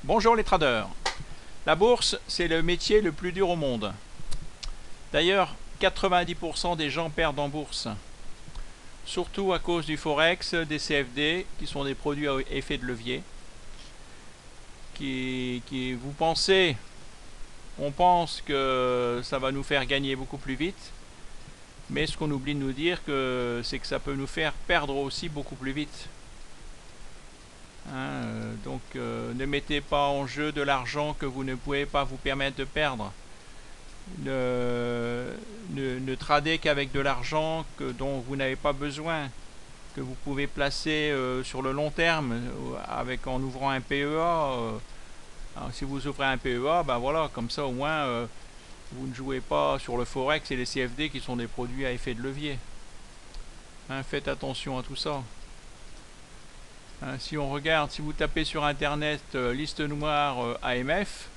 Bonjour les traders. La bourse, c'est le métier le plus dur au monde. D'ailleurs, 90% des gens perdent en bourse. Surtout à cause du Forex, des CFD, qui sont des produits à effet de levier. Vous pensez, on pense que ça va nous faire gagner beaucoup plus vite. Mais ce qu'on oublie de nous dire, c'est que ça peut nous faire perdre aussi beaucoup plus vite. Donc ne mettez pas en jeu de l'argent que vous ne pouvez pas vous permettre de perdre. Ne tradez qu'avec de l'argent dont vous n'avez pas besoin, que vous pouvez placer sur le long terme en ouvrant un PEA. Alors, si vous ouvrez un PEA, ben voilà, comme ça au moins vous ne jouez pas sur le Forex et les CFD qui sont des produits à effet de levier. Faites attention à tout ça. Si on regarde, si vous tapez sur internet liste noire AMF,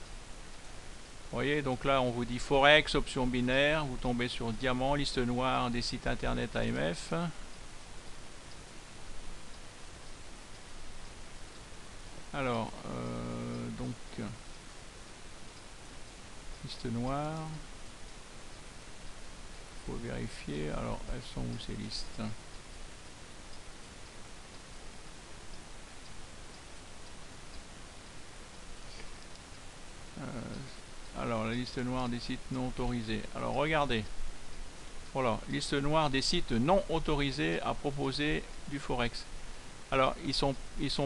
vous voyez, donc là on vous dit Forex, option binaire, vous tombez sur diamant, liste noire des sites internet AMF. Alors, donc, liste noire, il faut vérifier, alors elles sont où ces listes ? Alors, la liste noire des sites non autorisés. Alors, regardez. Voilà, liste noire des sites non autorisés à proposer du Forex. Alors, ils sont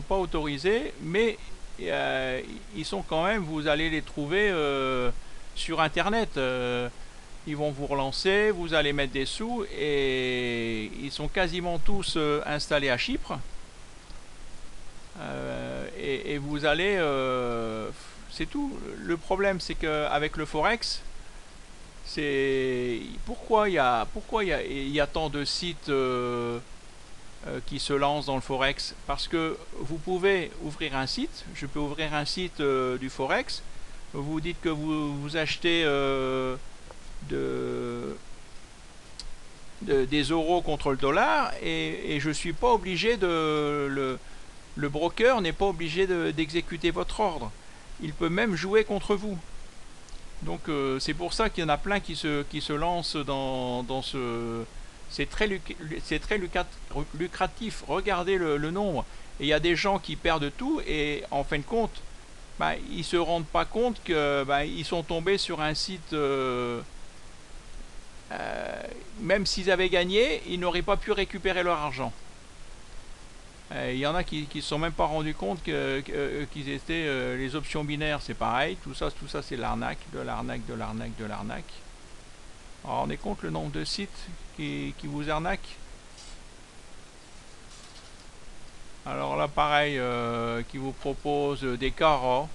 pas autorisés, mais ils sont quand même, vous allez les trouver sur Internet. Ils vont vous relancer, vous allez mettre des sous, et ils sont quasiment tous installés à Chypre. Et vous allez... c'est tout. Le problème, c'est qu'avec le Forex, c'est pourquoi il y a tant de sites qui se lancent dans le Forex. Parce que vous pouvez ouvrir un site, je peux ouvrir un site du Forex, vous dites que vous achetez des euros contre le dollar, et je ne suis pas obligé le broker n'est pas obligé d'exécuter votre ordre. Il peut même jouer contre vous. Donc c'est pour ça qu'il y en a plein qui se lancent dans ce... C'est très lucratif. Regardez le nombre. Et il y a des gens qui perdent tout, et en fin de compte, ils ne se rendent pas compte qu'ils sont tombés sur un site... même s'ils avaient gagné, ils n'auraient pas pu récupérer leur argent. Il y en a qui ne se sont même pas rendus compte qu'ils étaient les options binaires, c'est pareil, tout ça c'est l'arnaque, de l'arnaque. Alors on est compte le nombre de sites qui vous arnaquent. Alors là pareil, qui vous proposent des carats,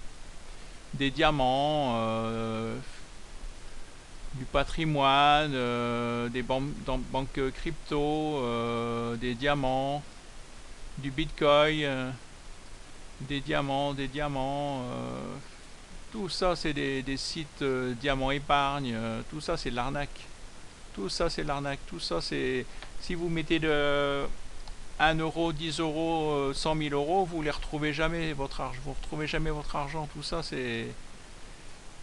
des diamants, du patrimoine, des banques crypto, des diamants, du bitcoin, des diamants, tout ça c'est des sites diamants épargne, tout ça c'est de l'arnaque. Tout ça c'est, si vous mettez de 1 euro, 10 euros, 100 000 euros, vous ne retrouvez jamais votre argent, tout ça c'est...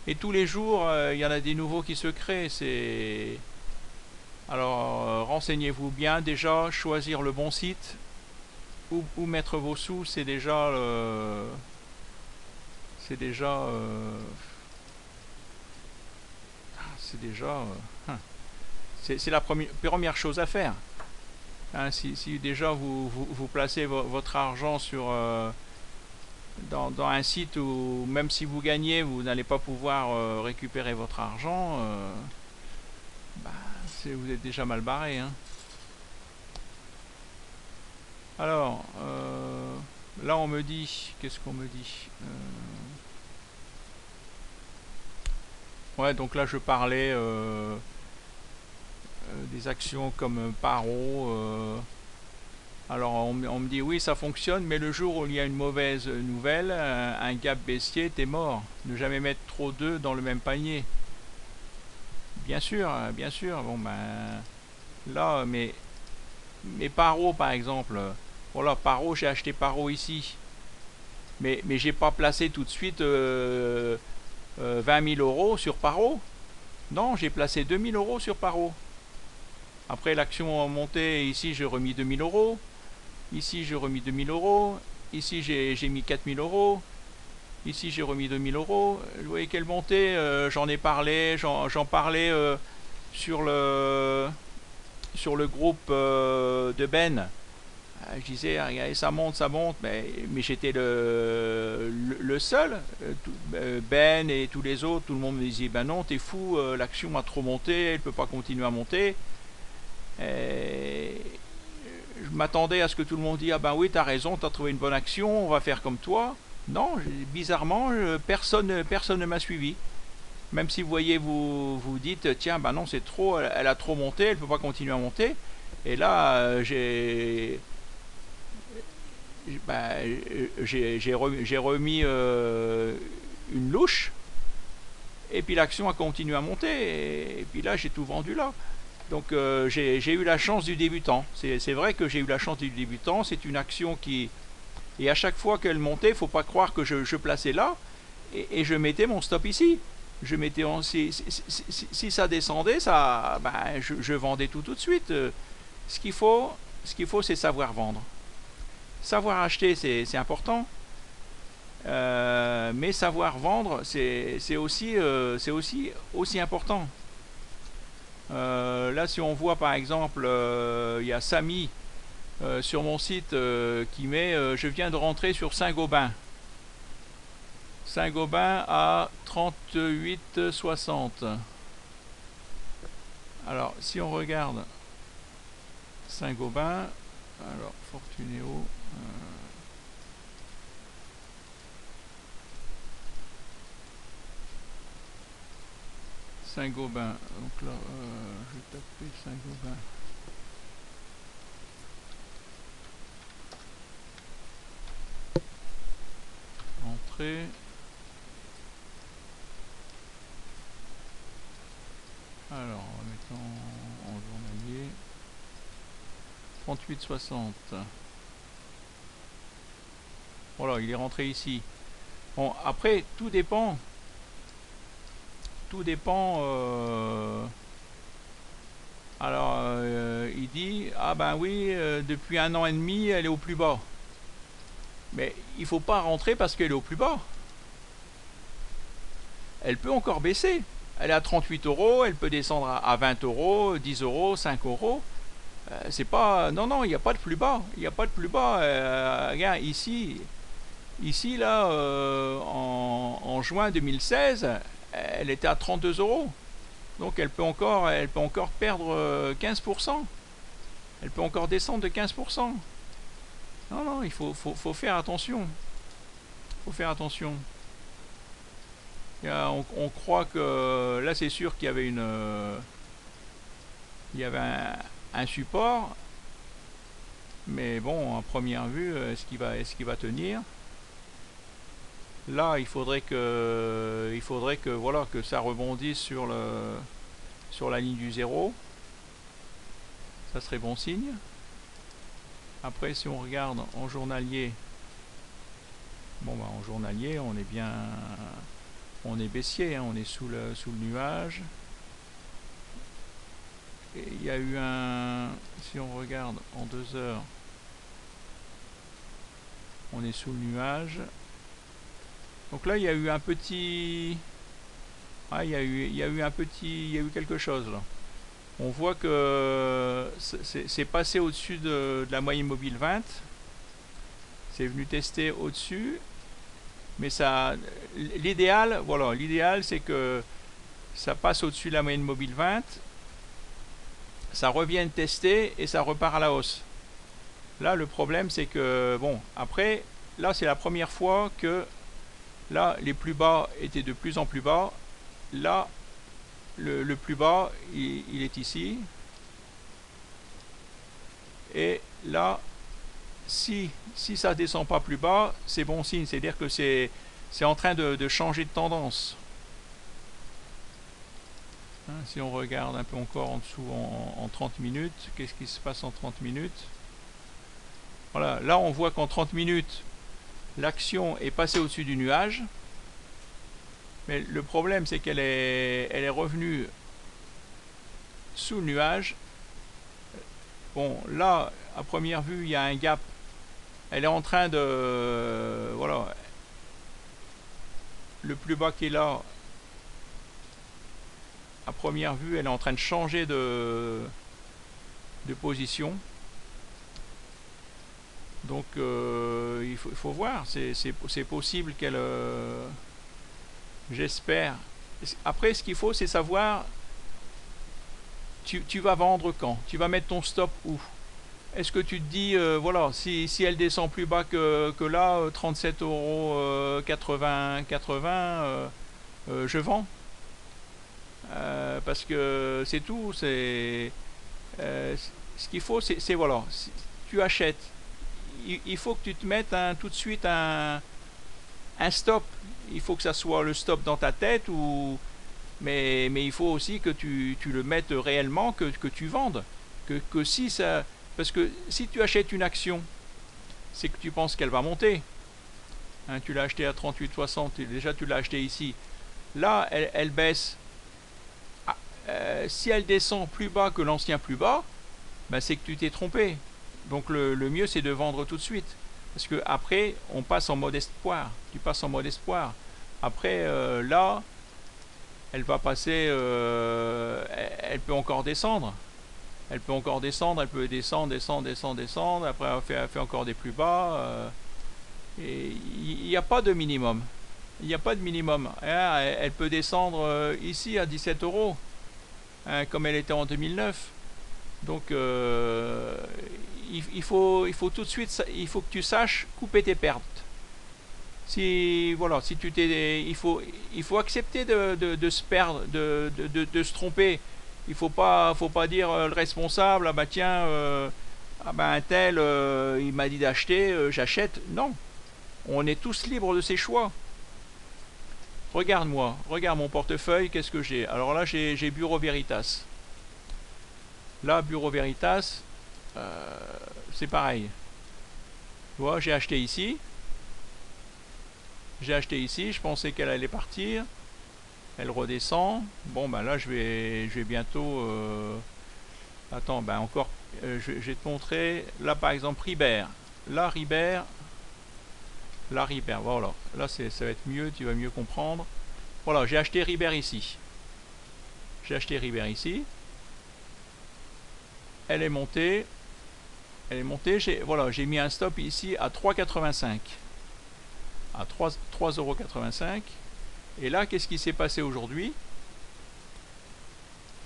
Et tous les jours, il y en a des nouveaux qui se créent, c'est... Alors renseignez-vous bien, déjà, choisir le bon site, où mettre vos sous, c'est déjà c'est la première chose à faire. Si déjà vous placez votre argent dans un site où même si vous gagnez, vous n'allez pas pouvoir récupérer votre argent, vous êtes déjà mal barré. Alors, là on me dit, qu'est-ce qu'on me dit ouais, donc là je parlais des actions comme Paro. Alors on me dit oui ça fonctionne, mais le jour où il y a une mauvaise nouvelle, un gap baissier, t'es mort. Ne jamais mettre trop d'œufs dans le même panier. Bien sûr, bon là, mais Paro par exemple, voilà, Paro, j'ai acheté Paro ici. Mais j'ai pas placé tout de suite 20 000 euros sur Paro. Non, j'ai placé 2 000 euros sur Paro. Après l'action a monté, ici j'ai remis 2 000 euros. Ici j'ai remis 2 000 euros. Ici j'ai mis 4 000 euros. Ici j'ai remis 2 000 euros. Vous voyez quelle montée, j'en ai parlé, j'en parlais sur le groupe de Ben. Je disais, regardez, ça monte, mais j'étais le seul. Ben et tous les autres, tout le monde me disait, ben non, t'es fou, l'action a trop monté, elle peut pas continuer à monter. Et je m'attendais à ce que tout le monde dise, ah ben oui, t'as raison, t'as trouvé une bonne action, on va faire comme toi. Non, bizarrement, personne ne m'a suivi. Même si vous voyez, vous dites, tiens, ben non, c'est trop, elle a trop monté, elle peut pas continuer à monter. Et là, j'ai remis une louche, et puis l'action a continué à monter, et puis là, j'ai tout vendu là. Donc j'ai eu la chance du débutant. C'est vrai que j'ai eu la chance du débutant. C'est une action qui... Et à chaque fois qu'elle montait, il ne faut pas croire que je plaçais là, et je mettais mon stop ici. Je mettais si ça descendait, ça, ben, je vendais tout de suite. Ce qu'il faut, c'est savoir vendre. Savoir acheter, c'est important. Mais savoir vendre, c'est aussi important. Là, si on voit par exemple, il y a Samy sur mon site qui met je viens de rentrer sur Saint-Gobain. Saint-Gobain à 38,60. Alors, si on regarde Saint-Gobain, alors Fortunéo. Saint-Gobain, donc là, je vais taper Saint-Gobain. Entrée. Alors, mettons en journalier. 38,60. Voilà, il est rentré ici. Bon, après, tout dépend. Tout dépend. Alors, il dit, ah ben oui, depuis 1 an et demi, elle est au plus bas. Mais il ne faut pas rentrer parce qu'elle est au plus bas. Elle peut encore baisser. Elle est à 38 euros, elle peut descendre à 20 euros, 10 euros, 5 euros. C'est pas... Non, non, il n'y a pas de plus bas. Il n'y a pas de plus bas. Regarde, ici là, en juin 2016, elle était à 32 euros. Donc elle peut encore perdre 15%. Elle peut encore descendre de 15%. Non, non, il faut faire attention. Il faut faire attention. On croit que... Là, c'est sûr qu'il y avait il y avait un support. Mais bon, à première vue, est-ce qu'il va tenir? Là, il faudrait que voilà, que ça rebondisse sur la ligne du 0. Ça serait bon signe. Après, si on regarde en journalier, bon bah en journalier, on est bien, on est baissier, hein, on est sous le nuage. Et il y a eu un, si on regarde en 2 heures, on est sous le nuage. Donc là, il y a eu un petit... Ah, il y a eu quelque chose là. On voit que c'est passé au-dessus de la moyenne mobile 20. C'est venu tester au-dessus. Mais ça... L'idéal, voilà, l'idéal c'est que ça passe au-dessus de la moyenne mobile 20. Ça revienne tester et ça repart à la hausse. Là, le problème c'est que... Bon, après, là c'est la première fois que... Là, les plus bas étaient de plus en plus bas. Là, le plus bas, il est ici. Et là, si ça descend pas plus bas, c'est bon signe. C'est-à-dire que c'est en train de changer de tendance. Hein, si on regarde un peu encore en dessous en 30 minutes, qu'est-ce qui se passe en 30 minutes? Voilà, là on voit qu'en 30 minutes, l'action est passée au-dessus du nuage, mais le problème c'est qu'elle est revenue sous le nuage. Bon, là, à première vue, il y a un gap. Elle est en train de... Voilà. Le plus bas qui est là, à première vue, elle est en train de changer de position. Donc, il faut voir. C'est possible qu'elle... J'espère. Après, ce qu'il faut, c'est savoir... Tu vas vendre quand? Tu vas mettre ton stop où? Est-ce que tu te dis, voilà, si elle descend plus bas que là, 37,80 €, je vends? Parce que c'est tout. Ce qu'il faut, c'est voilà, si tu achètes, il faut que tu te mettes tout de suite un stop. Il faut que ça soit le stop dans ta tête, mais il faut aussi que tu le mettes réellement, que tu vendes. Que si ça... Parce que si tu achètes une action, c'est que tu penses qu'elle va monter. Hein, tu l'as acheté à 38,60, déjà tu l'as acheté ici. Là, elle baisse. Si elle descend plus bas que l'ancien plus bas, ben c'est que tu t'es trompé. Donc le mieux, c'est de vendre tout de suite. Parce que après, on passe en mode espoir. Tu passes en mode espoir. Après, là, elle va passer... elle peut encore descendre. Elle peut encore descendre, elle peut descendre. Après, elle fait encore des plus bas. Et il n'y a pas de minimum. Il n'y a pas de minimum. Elle peut descendre ici à 17 €, hein, comme elle était en 2009. Donc, il faut tout de suite, il faut que tu saches couper tes pertes. Voilà, si tu t'es, il faut accepter de se perdre, de se tromper. Il faut pas dire le responsable, ah bah tiens, ah bah un tel, il m'a dit d'acheter, j'achète. Non, on est tous libres de ses choix. Regarde-moi, regarde mon portefeuille, qu'est-ce que j'ai? Alors là, j'ai Bureau Veritas. Là, Bureau Veritas, c'est pareil. Tu vois, j'ai acheté ici. Je pensais qu'elle allait partir. Elle redescend. Bon, ben là, je vais bientôt... Attends, ben encore... je vais te montrer. Là, par exemple, Ribert. Là, Ribert, voilà. Là, ça va être mieux, tu vas mieux comprendre. Voilà, j'ai acheté Ribert ici. Elle est montée. Voilà, j'ai mis un stop ici à 3,85. À 3,85 €. Et là, qu'est-ce qui s'est passé aujourd'hui?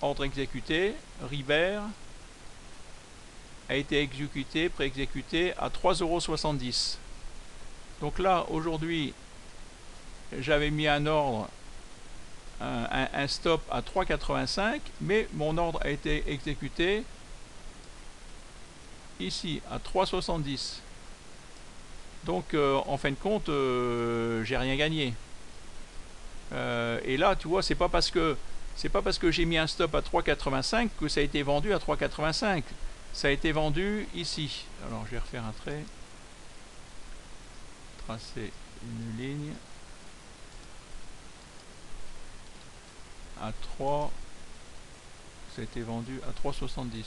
Ordre exécuté, Ribert a été exécuté, pré-exécuté à 3,70 €. Donc là, aujourd'hui, j'avais mis un ordre, un stop à 3,85, mais mon ordre a été exécuté ici à 3,70. Donc, en fin de compte, j'ai rien gagné. Et là, tu vois, c'est pas parce que j'ai mis un stop à 3,85 que ça a été vendu à 3,85. Ça a été vendu ici. Alors, je vais refaire un trait. Tracer une ligne. À 3. Ça a été vendu à 3,70.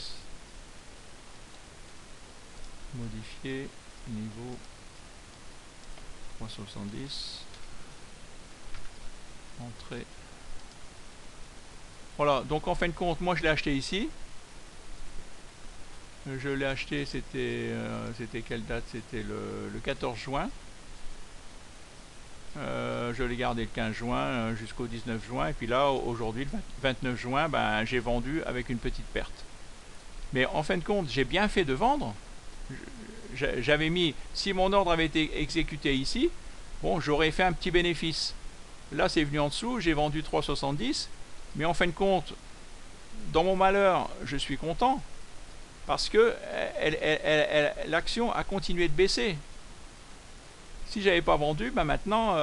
Modifier. Niveau 3,70. Entrée. Voilà, donc en fin de compte, moi je l'ai acheté ici. Je l'ai acheté, c'était quelle date? C'était le 14 juin. Je l'ai gardé le 15 juin jusqu'au 19 juin. Et puis là, aujourd'hui, le 29 juin, ben, j'ai vendu avec une petite perte. Mais en fin de compte, j'ai bien fait de vendre. J'avais mis, si mon ordre avait été exécuté ici, bon, j'aurais fait un petit bénéfice. Là, c'est venu en dessous, j'ai vendu 3,70. Mais en fin de compte, dans mon malheur, je suis content. Parce que l'action a continué de baisser. Si j'avais pas vendu, ben maintenant,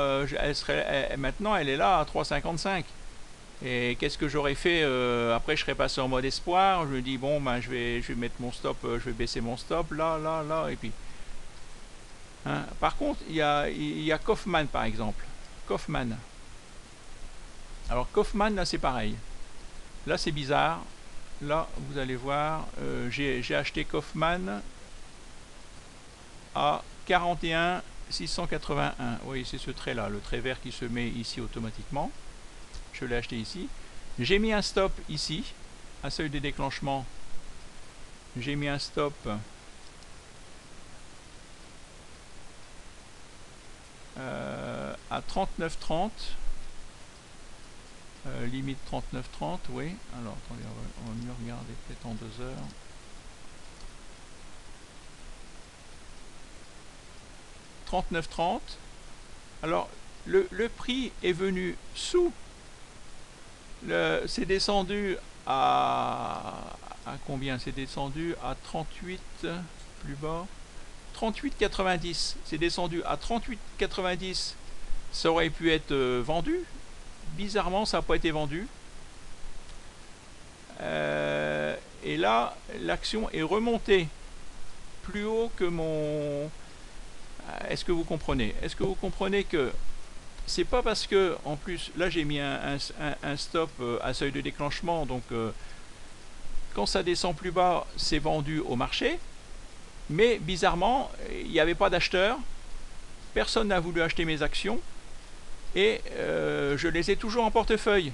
maintenant, elle est là à 3,55. Et qu'est-ce que j'aurais fait? Après, je serais passé en mode espoir. Je me dis, bon, ben, je vais mettre mon stop, je vais baisser mon stop, là, et puis... Hein. Par contre, il y a Kaufmann par exemple. Kaufmann. Alors Kaufmann, là c'est pareil. Là c'est bizarre. Là vous allez voir, j'ai acheté Kaufmann à 41 681. Oui, c'est ce trait là, le trait vert qui se met ici automatiquement. Je l'ai acheté ici. J'ai mis un stop ici, un seuil de déclenchement. J'ai mis un stop à 39,30. Limite 39,30, oui. Alors attendez, on va mieux regarder peut-être en 2 heures. 39,30. Alors le prix est venu sous. C'est descendu à combien? C'est descendu à 38 plus bas. 38,90. C'est descendu à 38,90. Ça aurait pu être vendu. Bizarrement, ça n'a pas été vendu. Et là, l'action est remontée plus haut que mon... Est-ce que vous comprenez? Est-ce que vous comprenez que c'est pas parce que, en plus, là j'ai mis un stop à seuil de déclenchement, donc quand ça descend plus bas, c'est vendu au marché, mais bizarrement, il n'y avait pas d'acheteur, personne n'a voulu acheter mes actions, et je les ai toujours en portefeuille.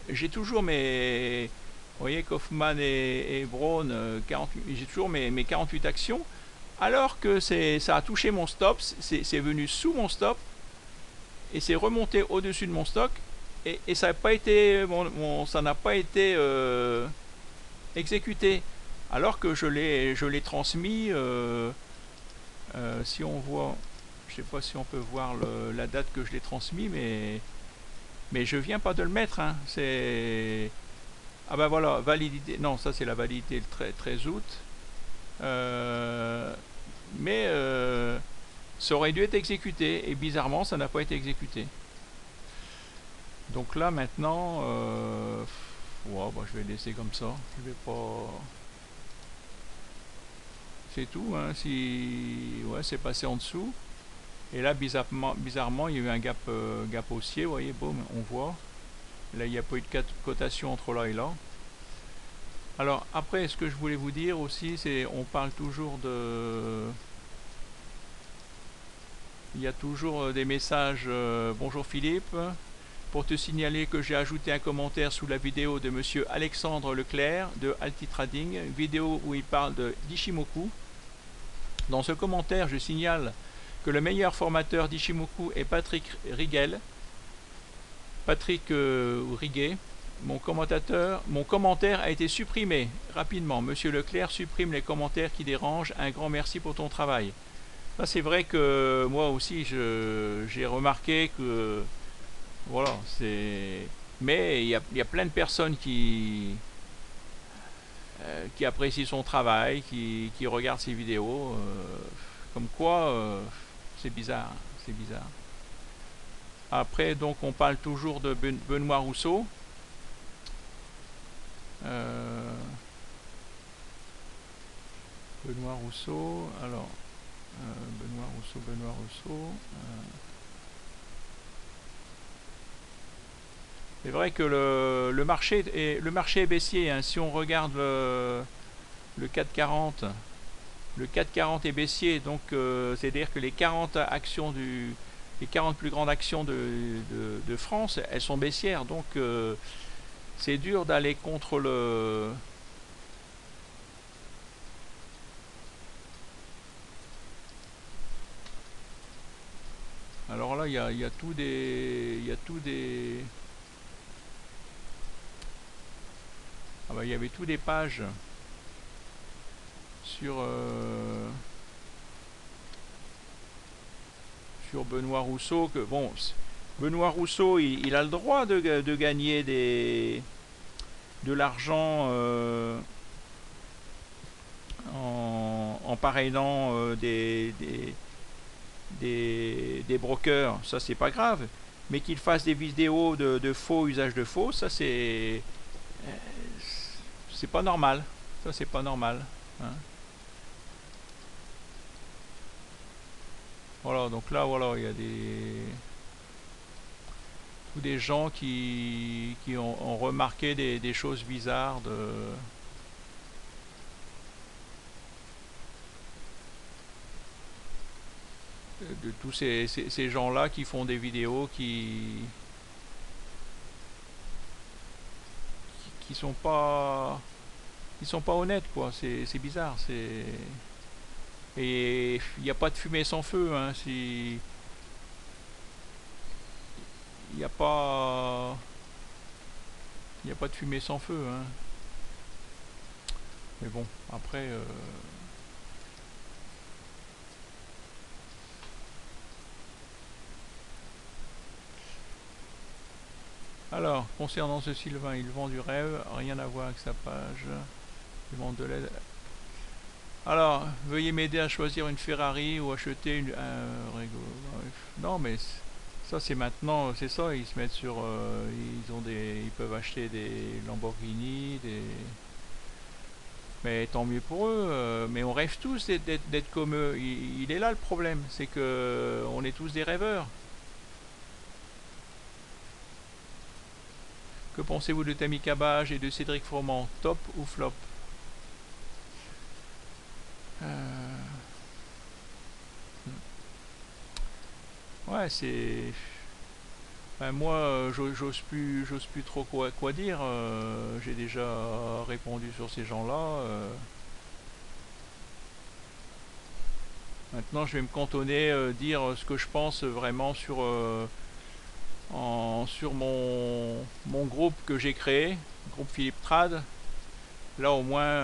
J'ai toujours mes... Vous voyez, Kaufmann et Braun, j'ai toujours mes 48 actions, alors que ça a touché mon stop, c'est venu sous mon stop, et c'est remonté au-dessus de mon stock, et ça n'a pas été, ça n'a pas été exécuté, alors que je l'ai transmis. Si on voit, je sais pas si on peut voir la date que je l'ai transmis, mais je viens pas de le mettre. Hein. C'est ah ben voilà, validité. Non, ça c'est la validité le 13 août. Mais ça aurait dû être exécuté, et bizarrement ça n'a pas été exécuté. Donc là maintenant ouais, bah, je vais laisser comme ça, je vais pas, c'est tout, hein. Si ouais, c'est passé en dessous, et là bizarrement il y a eu un gap haussier, vous voyez, boum, on voit là il n'y a pas eu de cotation entre là et là. Alors après, ce que je voulais vous dire aussi, c'est on parle toujours de... Il y a toujours des messages bonjour Philippe, pour te signaler que j'ai ajouté un commentaire sous la vidéo de monsieur Alexandre Leclerc de Alti Trading, vidéo où il parle d'Ichimoku. Dans ce commentaire, je signale que le meilleur formateur d'Ichimoku est Patrick Riguel. Patrick Riguet. Mon commentaire a été supprimé rapidement. Monsieur Leclerc supprime les commentaires qui dérangent. Un grand merci pour ton travail. Là, c'est vrai que moi aussi, j'ai remarqué que voilà, c'est. Mais il y a plein de personnes qui apprécient son travail, qui regardent ses vidéos. Comme quoi, c'est bizarre, c'est bizarre. Après, donc, on parle toujours de Benoît Rousseau. Benoît Rousseau, alors Benoît Rousseau. C'est vrai que le marché est baissier, hein. Si on regarde le 440, le 440 est baissier, donc c'est-à-dire que les 40 actions les 40 plus grandes actions de France, elles sont baissières, donc c'est dur d'aller contre le... Alors là, il y a tout des... Ah bah, il y avait tout des pages sur Benoît Rousseau, que bon, Benoît Rousseau, il a le droit de gagner de l'argent en parrainant des brokers, ça c'est pas grave, mais qu'il fasse des vidéos de faux, usage de faux, ça c'est pas normal, ça c'est pas normal, hein. Voilà, donc là, voilà, il y a tous des gens qui ont remarqué des choses bizarres de tous ces gens-là qui font des vidéos qui sont pas honnêtes, quoi. C'est bizarre, et il n'y a pas de fumée sans feu, hein. Si il n'y a pas il n'y a pas de fumée sans feu, hein. Mais bon, après alors, concernant ce Sylvain, il vend du rêve, rien à voir avec sa page. Il vend de l'aide. Alors, veuillez m'aider à choisir une Ferrari ou acheter un Rego. Non, mais ça c'est maintenant, c'est ça, ils se mettent sur, ils peuvent acheter des Lamborghini, mais tant mieux pour eux. Mais on rêve tous d'être comme eux. Il est là le problème, c'est que on est tous des rêveurs. Que pensez-vous de Tammy Cabage et de Cédric Froment? Top ou flop? Ouais, c'est. Ben, moi, j'ose plus trop quoi dire. J'ai déjà répondu sur ces gens-là. Maintenant, je vais me cantonner, dire ce que je pense vraiment sur mon groupe que j'ai créé, groupe Philippe Trad. Là, au moins,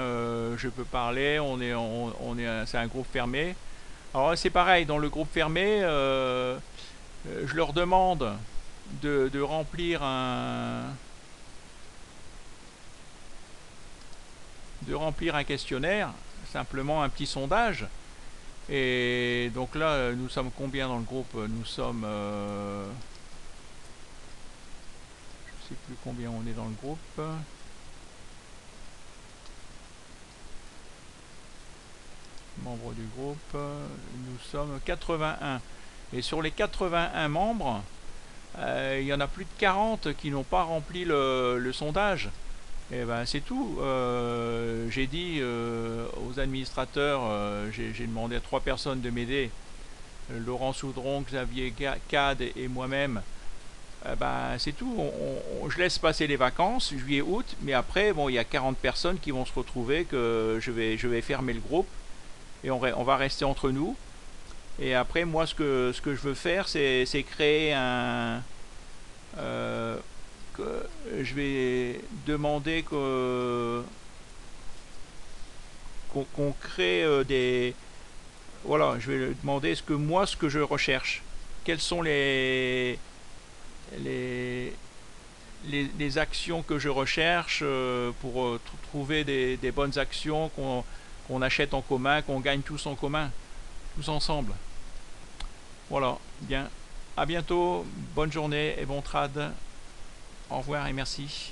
je peux parler. C'est un groupe fermé. Alors, c'est pareil, dans le groupe fermé, je leur demande de remplir un questionnaire, simplement un petit sondage. Et donc là, nous sommes combien dans le groupe? Nous sommes, je sais plus combien on est dans le groupe. Membres du groupe, nous sommes 81. Et sur les 81 membres, il y en a plus de 40 qui n'ont pas rempli le sondage. Et ben c'est tout. J'ai dit aux administrateurs, j'ai demandé à 3 personnes de m'aider, Laurent Soudron, Xavier Cade et moi-même. Ben c'est tout. Je laisse passer les vacances, juillet, août, mais après, bon, il y a 40 personnes qui vont se retrouver que je vais fermer le groupe et on va rester entre nous. Et après, moi, ce que je veux faire, c'est créer je vais demander qu'on crée des. Voilà, je vais demander ce que je recherche. Quelles sont les, les actions que je recherche pour trouver des bonnes actions qu'on achète en commun, qu'on gagne tous en commun, tous ensemble. Voilà, bien. À bientôt, bonne journée et bon trad. Au revoir et merci.